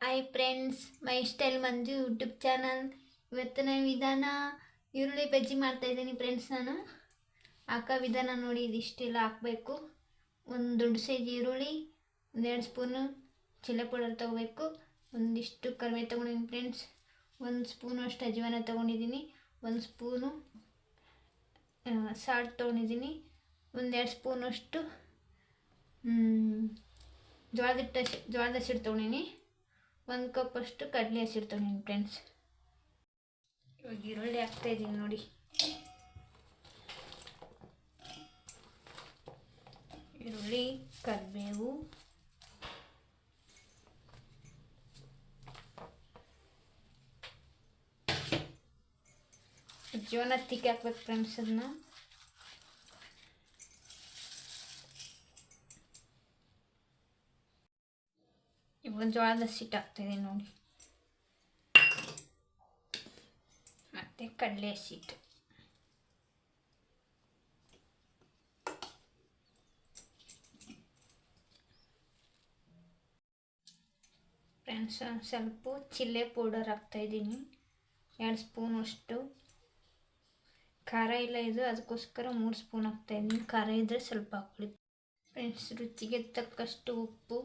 Hi friends, ಮೈ style ಮಂಜು YouTube channel. ಇವತ್ತಿನ ವಿಧಾನ ಈರುಳ್ಳಿ ಬಜ್ಜಿ ಮಾಡ್ತಾಯಿದ್ದೀನಿ ಫ್ರೆಂಡ್ಸ್. ನಾನು ಹಾಕೋ ವಿಧಾನ ನೋಡಿ. ಇದಿಷ್ಟೆಲ್ಲ ಹಾಕಬೇಕು. ಒಂದು ದೊಡ್ಡ ಸೈಜ್ ಈರುಳ್ಳಿ, 1-2 ಸ್ಪೂನು ಚಿಲ್ಲಿ ಪೌಡರ್ ತೊಗೋಬೇಕು. ಒಂದಿಷ್ಟು ಕರಿಬೇವು ತೊಗೊಂಡಿದ್ದೀನಿ ಫ್ರೆಂಡ್ಸ್. 1 ಸ್ಪೂನು ಅಷ್ಟು ಅಜವಾನ ತೊಗೊಂಡಿದ್ದೀನಿ. 1 ಸ್ಪೂನು ಸಾಲ್ಟ್ ತೊಗೊಂಡಿದ್ದೀನಿ. 1-2 ಸ್ಪೂನಷ್ಟು ಜೋಳದ ಹಸಿಟ್ಟು ತೊಗೊಂಡಿನಿ. 1 ಕಪ್ ಅಷ್ಟು ಕಡಲೆ ಹಸಿಟ್ಟು ತೊಗೊಂಡಿನಿ ಫ್ರೆಂಡ್ಸ್. ಇವಾಗ ಈರುಳ್ಳಿ ಹಾಕ್ತಾಯಿದ್ದೀನಿ ನೋಡಿ. ಈರುಳ್ಳಿ, ಕರಿಬೇವು, ಜೋಳ ತಿಕ್ಕಿ ಹಾಕ್ಬೇಕು ಫ್ರೆಂಡ್ಸ್. ಅದನ್ನ ಇವಾಗ ಜೋಳದ ಹಸಿಟ್ಟು ಹಾಕ್ತಾಯಿದ್ದೀನಿ ನೋಡಿ. ಮತ್ತು ಕಡಲೆ ಹಸಿಟ್ಟು, ಫ್ರೆಂಡ್ಸ್. ಸ್ವಲ್ಪ ಚಿಲ್ಲಿ ಪೌಡರ್ ಹಾಕ್ತಾಯಿದ್ದೀನಿ, 2 ಸ್ಪೂನ್ ಅಷ್ಟು. ಖಾರ ಇಲ್ಲ ಇದು, ಅದಕ್ಕೋಸ್ಕರ 3 ಸ್ಪೂನ್ ಹಾಕ್ತಾಯಿದ್ದೀನಿ. ಖಾರ ಇದ್ದರೆ ಸ್ವಲ್ಪ ಹಾಕ್ಕೊಳ್ಳಿ ಫ್ರೆಂಡ್ಸ್. ರುಚಿಗೆ ತಕ್ಕಷ್ಟು ಉಪ್ಪು,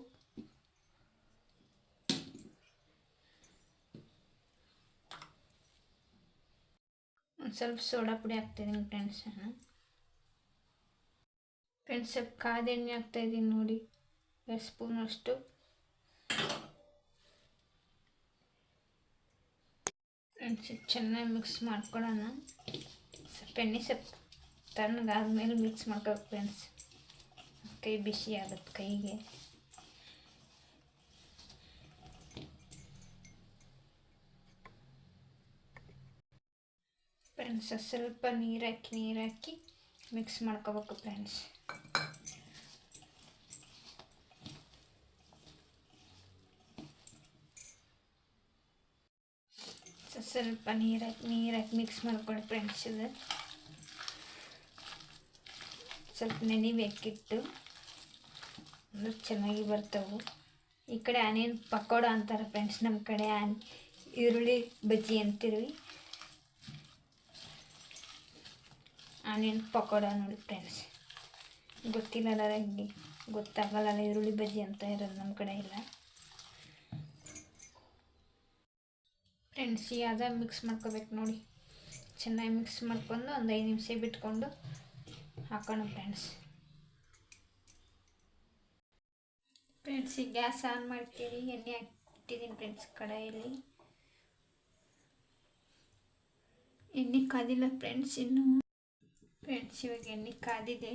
ಒಂದು ಸ್ವಲ್ಪ ಸೋಡಾ ಪುಡಿ ಹಾಕ್ತಾಯಿದ್ದೀನಿ ಫ್ರೆಂಡ್ಸ್. ಸ್ವಲ್ಪ ಕಾದ ಎಣ್ಣೆ ಹಾಕ್ತಾಯಿದ್ದೀನಿ ನೋಡಿ, 2 ಸ್ಪೂನ್ ಅಷ್ಟು. ಫ್ರೆಂಡ್ಸ್, ಚೆನ್ನಾಗಿ ಮಿಕ್ಸ್ ಮಾಡ್ಕೊಳ್ಳೋಣ. ಸ್ವಲ್ಪ ಎಣ್ಣೆ ತಣ್ಣಗಾದ್ಮೇಲೆ ಮಿಕ್ಸ್ ಮಾಡ್ಕೋಬೇಕು ಫ್ರೆಂಡ್ಸ್. ಕೈ ಬಿಸಿ ಆಗುತ್ತೆ ಕೈಗೆ. ಫ್ರೆಂಡ್ಸ್, ಸ್ವಲ್ಪ ನೀರು ಹಾಕಿ ಮಿಕ್ಸ್ ಮಾಡ್ಕೋಬೇಕು ಫ್ರೆಂಡ್ಸ್. ಸ್ವಲ್ಪ ನೀರು ಹಾಕಿ ಮಿಕ್ಸ್ ಮಾಡ್ಕೊಳ್ಳಿ ಫ್ರೆಂಡ್ಸ್. ಇದು ಸ್ವಲ್ಪ ನೆನಿಬೇಕಿತ್ತು ಅಂದ್ರೆ ಚೆನ್ನಾಗಿ ಬರ್ತವೆ. ಈ ಕಡೆ ಆನಿಯನ್ ಪಕೋಡ ಅಂತಾರೆ ಫ್ರೆಂಡ್ಸ್, ನಮ್ಮ ಕಡೆ ಈರುಳ್ಳಿ ಬಜ್ಜಿ ಅಂತೀವಿ. ಆನಿಯನ್ ಪಕೋಡ ನೋಡಿ ಫ್ರೆಂಡ್ಸ್. ಗೊತ್ತಾಗಲ್ಲ ಈರುಳ್ಳಿ ಬಜ್ಜಿ ಅಂತ ಇರೋದು ನಮ್ಮ ಕಡೆ ಇಲ್ಲ ಫ್ರೆಂಡ್ಸ್. ಯಾವ್ದು ಮಿಕ್ಸ್ ಮಾಡ್ಕೋಬೇಕು ನೋಡಿ. ಚೆನ್ನಾಗಿ ಮಿಕ್ಸ್ ಮಾಡ್ಕೊಂಡು ಒಂದು 5 ನಿಮಿಷ ಬಿಟ್ಕೊಂಡು ಹಾಕೋಣ ಫ್ರೆಂಡ್ಸ್. ಈಗ ಗ್ಯಾಸ್ ಆನ್ ಮಾಡ್ತೀವಿ. ಎಣ್ಣೆ ಹಾಕ್ತಿದ್ದೀನಿ ಫ್ರೆಂಡ್ಸ್ ಕಡಾಯಲ್ಲಿ. ಎಣ್ಣೆ ಕಾದಿಲ್ಲ ಫ್ರೆಂಡ್ಸ್ ಇನ್ನು. ಇವಾಗ ಎಣ್ಣೆ ಕಾದಿದೆ,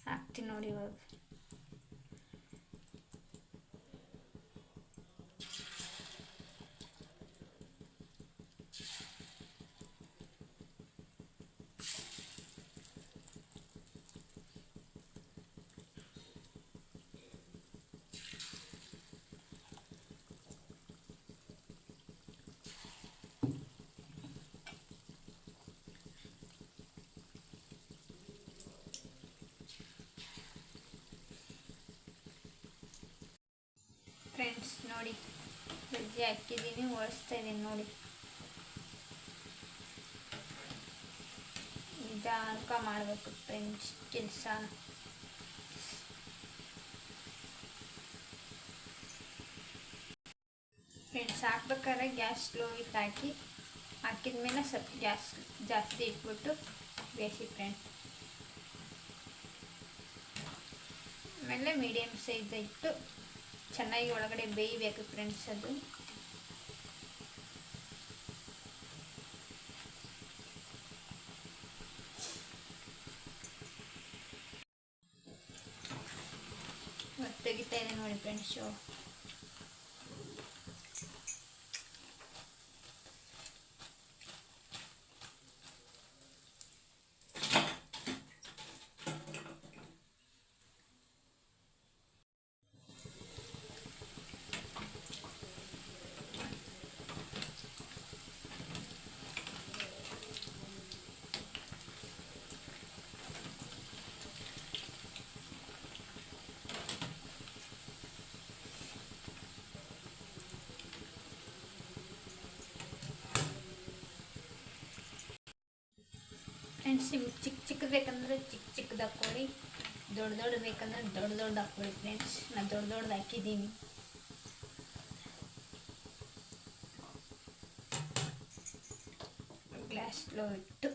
ಹಾಕ್ತೀನಿ ನೋಡಿ ಇವಾಗ. ಫ್ರೆಂಡ್ಸ್ ನೋಡಿ, ಬಜ್ಜಿ ಹಾಕಿದ್ದೀನಿ, ಒರೆಸ್ತಾ ಇದ್ದೀನಿ ನೋಡಿ. ನಿಧಾನಕ್ಕೆ ಮಾಡಬೇಕು ಫ್ರೆಂಡ್ಸ್ ಕೆಲಸ. ಫ್ರೆಂಡ್ಸ್, ಹಾಕ್ಬೇಕಾದ್ರೆ ಗ್ಯಾಸ್ ಸ್ಲೋ ಇಟ್ಟು ಹಾಕಿದ್ಮೇಲೆ ಸ್ವಲ್ಪ ಗ್ಯಾಸ್ ಜಾಸ್ತಿ ಇಟ್ಬಿಟ್ಟು ಬೇಯಿಸಿ ಫ್ರೆಂಡ್ಸ್. ಆಮೇಲೆ ಮೀಡಿಯಮ್ ಸೈಜ್ ಇಟ್ಟು ಚೆನ್ನಾಗಿ ಒಳಗಡೆ ಬೇಯಬೇಕು ಫ್ರೆಂಡ್ಸ್. ಅದು ತೆಗಿತಾ ಇದೆ ನೋಡಿ ಫ್ರೆಂಡ್ಸ್. ಫ್ರೆಂಡ್ಸ್, ನಿಮ್ಗೆ ಚಿಕ್ಕದು ಬೇಕಂದ್ರೆ ಚಿಕ್ಕದು ಹಾಕ್ಕೊಳ್ಳಿ, ದೊಡ್ಡ ಬೇಕಂದ್ರೆ ದೊಡ್ಡ ಹಾಕ್ಕೊಳ್ಳಿ ಫ್ರೆಂಡ್ಸ್. ನಾನು ದೊಡ್ಡದು ಹಾಕಿದ್ದೀನಿ. ಗ್ಲಾಸ್లో ಇಟ್ಟು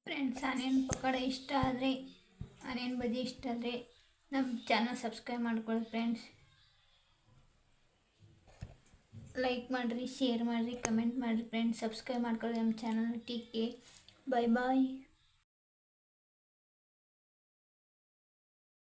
ಫ್ರೆಂಡ್ಸ್, ಆನಿಯನ್ ಪಕೋಡ ಇಷ್ಟ ಆದರೆ, ಆನಿಯನ್ ಬಜ್ಜಿ ಇಷ್ಟ ಆದರೆ ನಮ್ಮ ಚಾನಲ್ ಸಬ್ಸ್ಕ್ರೈಬ್ ಮಾಡ್ಕೊಳ್ಳಿ ಫ್ರೆಂಡ್ಸ್. ಲೈಕ್ ಮಾಡಿರಿ, ಶೇರ್ ಮಾಡಿರಿ, ಕಮೆಂಟ್ ಮಾಡಿರಿ ಫ್ರೆಂಡ್ಸ್. ಸಬ್ಸ್ಕ್ರೈಬ್ ಮಾಡ್ಕೊಳ್ಳಿ ನಮ್ಮ ಚಾನಲ್. ಟೇಕ್ ಕೇರ್, ಬಾಯ್ ಬಾಯ್.